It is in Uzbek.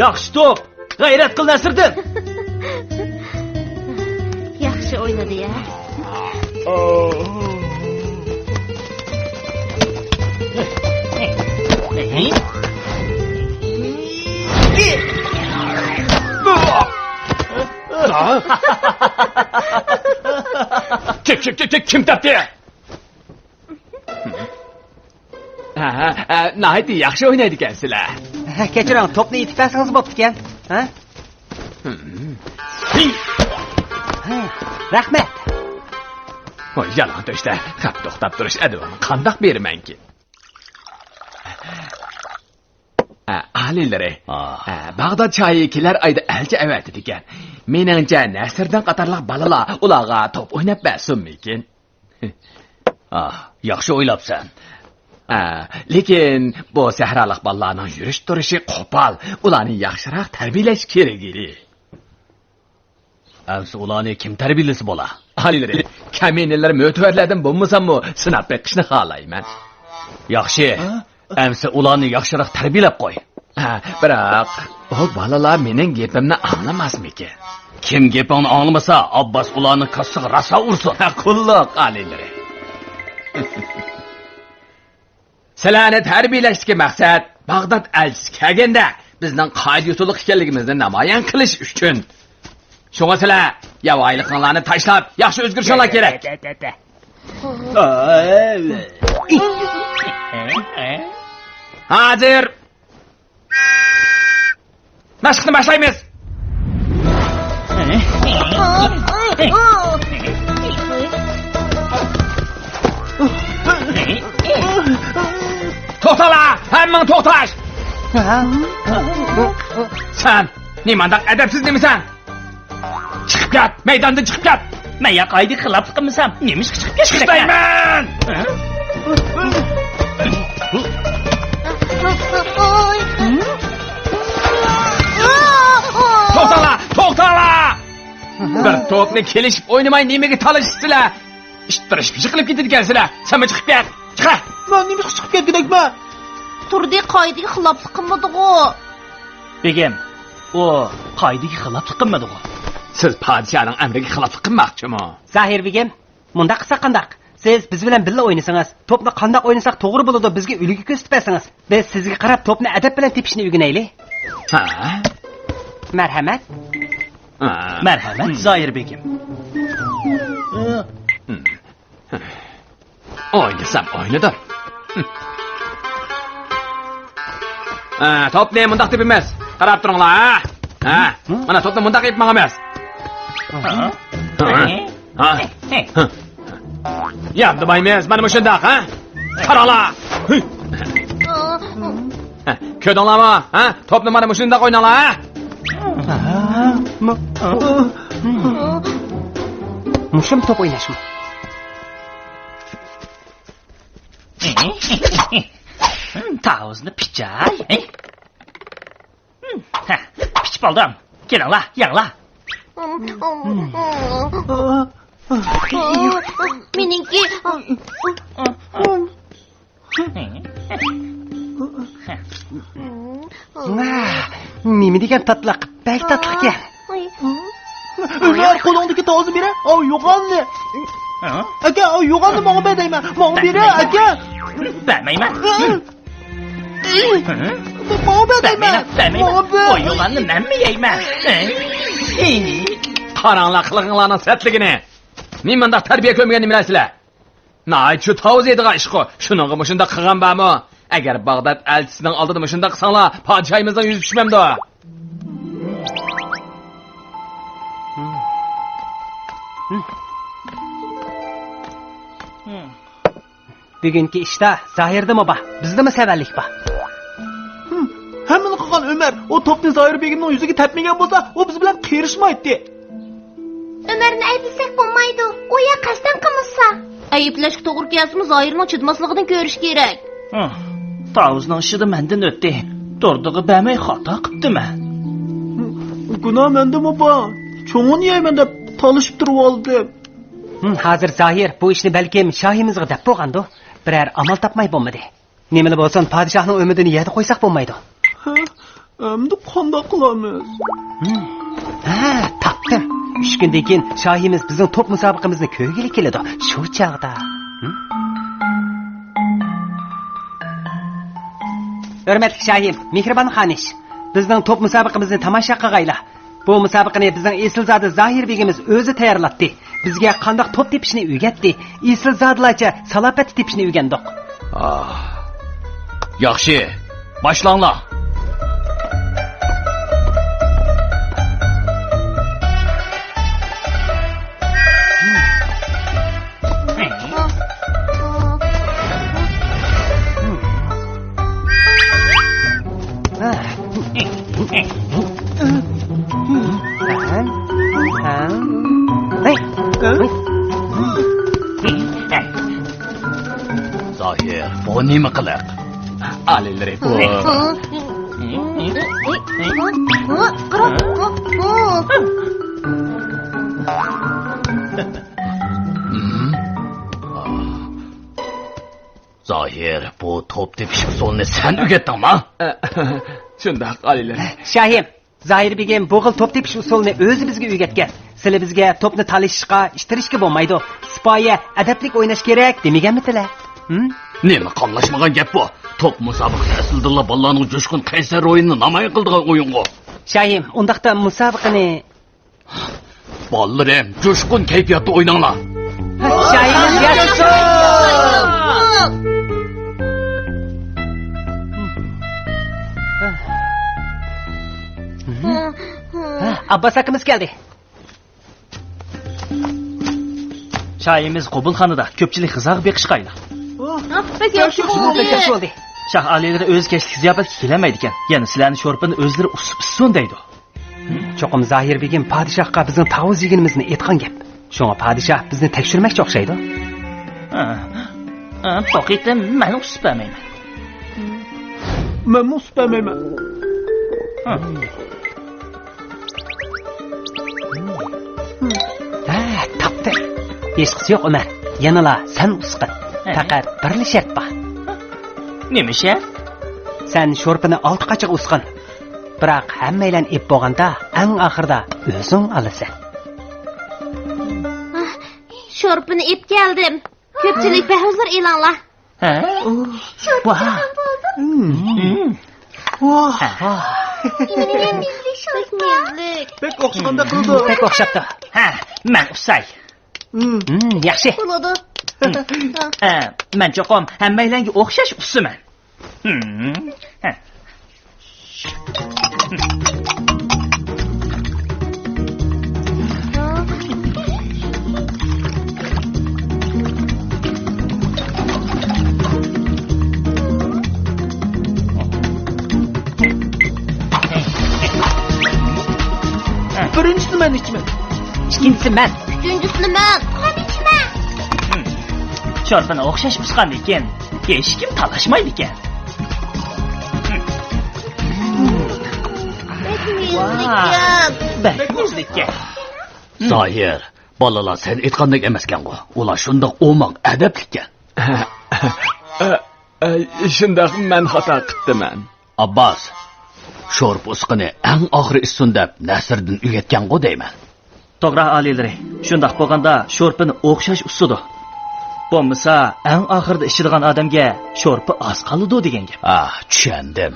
Yaxshi to'p. G'ayrat qil Nasriddin. Yaxshi o'ynadi ya. Kim tepdi? Nahayat yaxshi o'ynaydi ekansizlar. Kechiring, to'pni yetib bersangiz bo'pti ekan. Rahmat. Voy, yalan to'shda. Xat to'xtab turish adabini qandoq beramanki? Alilari. Bag'dod choyi kelar oyda alcha avatdi ekan. Meningcha Nasrdan qatorliq balalar ularga to'p o'ynab bersinmikin. Yaxshi o'ylabsan. Lekin bu sahroliq balalarning yurish turishi qo'pol. Ularni yaxshiroq tarbiyalash kerak edi. Amsi ularni kim tarbiyalasi bo'la? Alilari, kaminalar mo'tvarlardan bo'lmasa-mu sinab beqishni xohlayman. Yaxshi. Amsi ularni yaxshiroq tarbiyalab qo'y. Biroq o balalar mening gapimni anglamasmikin? Kim gapingni anglamasa, Abbos ularni kassiga rasa ursin. Qulluq alilari. Sizlarni tarbiyalashdagi maqsad Bag'dod elchisi kelganda bizning qoida usullik ekanligimizni namoyon qilish uchun. Shunga sizlar yavoyliqlarni tashlab, yaxshi o'zgarishlar kerak. Hozir mashqni boshlaymiz. To'xtala, hammang to'xtash. Sen nimadan adabsiz demisan? Chiqib ket, maydondan chiqib ket. Men qoida xiloflik qilmasam, nemish chiqib ketish kerak? Chiqmayman. To'xtala! Bir to'pni kelishib o'ynamay nimaga talashibsizlar? Ishtirish qilib ketadikansizlar. Sen chiqib ket. Chiq. Men nima chiqib ketganman? Turdi qoidaga xiloflik qilmadi-ku. Begim, o qoidaga xiloflik qilmadi-ku. Siz podshohning amriga xiloflik qilmoqchimi? Zahir begim, munda qilsa qandaq? Siz biz bilan birga o'ynasangiz, to'pni qandoq o'ynasak to'g'ri bo'ladi, bizga uliga ko'rsatib bersangiz. Biz sizga qarab to'pni adab bilan tepishni o'rganaylik. Marhamat. Marhamat, Zoir begim. O'ynasam o'ynadim. To'pni mundaq deb emas. Qarab turinglar, mana to'pni mundaq yetmoq emas. Yap demaymiz, mana shundaq, qaranglar. Ko'rdinglarmi? To'pni mana shundaq o'ynanglar. Mushum to'p o'ynashmi? Tavzni pichay. Pichib oldim. Kelinglar, yanglar. Meningki nima degan tatliq, bak tatliq ekan. Ular qo'lingdagi tozni bera. Yo'qoldi. Aka, yo'qoldi, menga ber deyman. Menga bera, aka. Bermayman. Menga ber deyman. O yo'qolni menmi yeyman? Qaranglar qilinglarning satligini. Men menda tarbiya ko'rmaganini bilasizlar. Nay, shu tavz edigan ish-ku. Shuningga shunda qilgan bormi? Agar Bag'dod elchisining oldida shunda qilsanglar, podshohimizdan yuz pishmamdi. Bugungi ishda Zohirdami bor? Bizdami savallik bor? Hammani qilgan Umar, o to'pni Zoir begimning yuziga tepmagan bo'lsa, o biz bilan qiyirishmaydi. Umarni ayblasak bo'lmaydi. U ya qasddan qilmasa. Ayblashga to'g'ri kelsimi, Zoirning chidmasligidan ko'rish kerak. Tavzning ishida mendan o'tdi. To'rdig'i bermay xato qilibdimi? Gunoh mendami bor? Cho'ng'ini yeyman deb talishib turib oldim. Hozir Zohir bu ishni balkim shohimizga deb qo'ygandi. Biror amal topmay bo'lmadi. Nimalar bo'lsin, podshohning umidini yerda qo'ysak bo'lmaydi. Endi qanday qilamiz? Ha, topdim. 3 kundan keyin shohimiz bizning top musobaqamizni ko'rgili keladi. Shu chog'da. Hurmatli shohim, mehribon xonish. Bizning top musobaqamizni tomosha qilg'aylar. Bu musobaqani bizning Esilzoda Zohir begimiz o'zi tayyorlatdi. Bizga qanday top tepishni o'rgatdi. Esilzodalarcha salopati tepishni o'rgandik. Yaxshi, başlanglar. Zohir, bu nima qiliq? Alilar bu. Zohir, bu top tepish usulini sen o'rgatdingmi? Shundoq, alilar. Shohim, Zohir begim bu xil top tepish usulini o'zi bizga o'rgatgan. Sizlar bizga topni talishishga, ishtirishga bo'lmaydi. Sipoya, adablik o'ynash kerak demaganmidinglar? Nima qamlashmagan gap bu? Top musobaqasi aslida bolalarning jo'shqin qaysar o'yinini namoyon qildigan o'yin-ku. Shohim, undaqda musobaqani Bolalarım, jo'shqin kayfiyatda o'ynanglar. Shohimiz yaxshi. Abbas akamiz keldi. Shohimiz qabulxonada ko'pchilik qiziq beqishqaydi. Pek yaxshi bo'ldi. Shoh aliylari o'z kechlik ziyofatga kelamaydi ekan. Yana sizlarning sho'rpini o'zlari usib deydi. Cho'qim Zohir begim podshohga bizning tavuz yeginimizni aytgan gap. Shunga podshoh bizni tekshirmoqchi o'xshaydi. Poqitim men uspamayman. Men uspamayman. Tapdi. Hechqisi yo'q Umar. Yanala sen usqin. Faqat bir shart bor. Nima shart? Sen sho'rpini 6 qachiq usqin. Biroq hammanglar ep bo'lganda, eng oxirida o'zing olasan. Sho'rpini ep keldim. Ko'pchilik behuzur e'lonlar. Vah. Pek o'xshaganda qildi. Pek o'xshabdi. Men usay. Yaxshi. Bo'ladi. Men cho'qim hammanglarga o'xshash usiman. Birinchisi men ichman. Ikkinchisi men. Üçüncüsünü ben. Hadi içme. Sho'rpini o'xshash usqandan keyin hech kim talashmaydi ekan. Bekmizlikka. Zohir, bolalar sen aytgandek emaskan-ku. Ular shundoq o'moq adablikkan. Shundoq men xato qildim. Abbas, sho'rp usqini eng oxiri issun deb Nasriddin o'rgatgan-ku deyman. To'g'ri aliylari. Shundoq bo'lganda sho'rpini o'xshash usudi. Bo'lmasa, eng oxirida ichadigan odamga sho'rpi oz qoladi degan gap. Tushundim.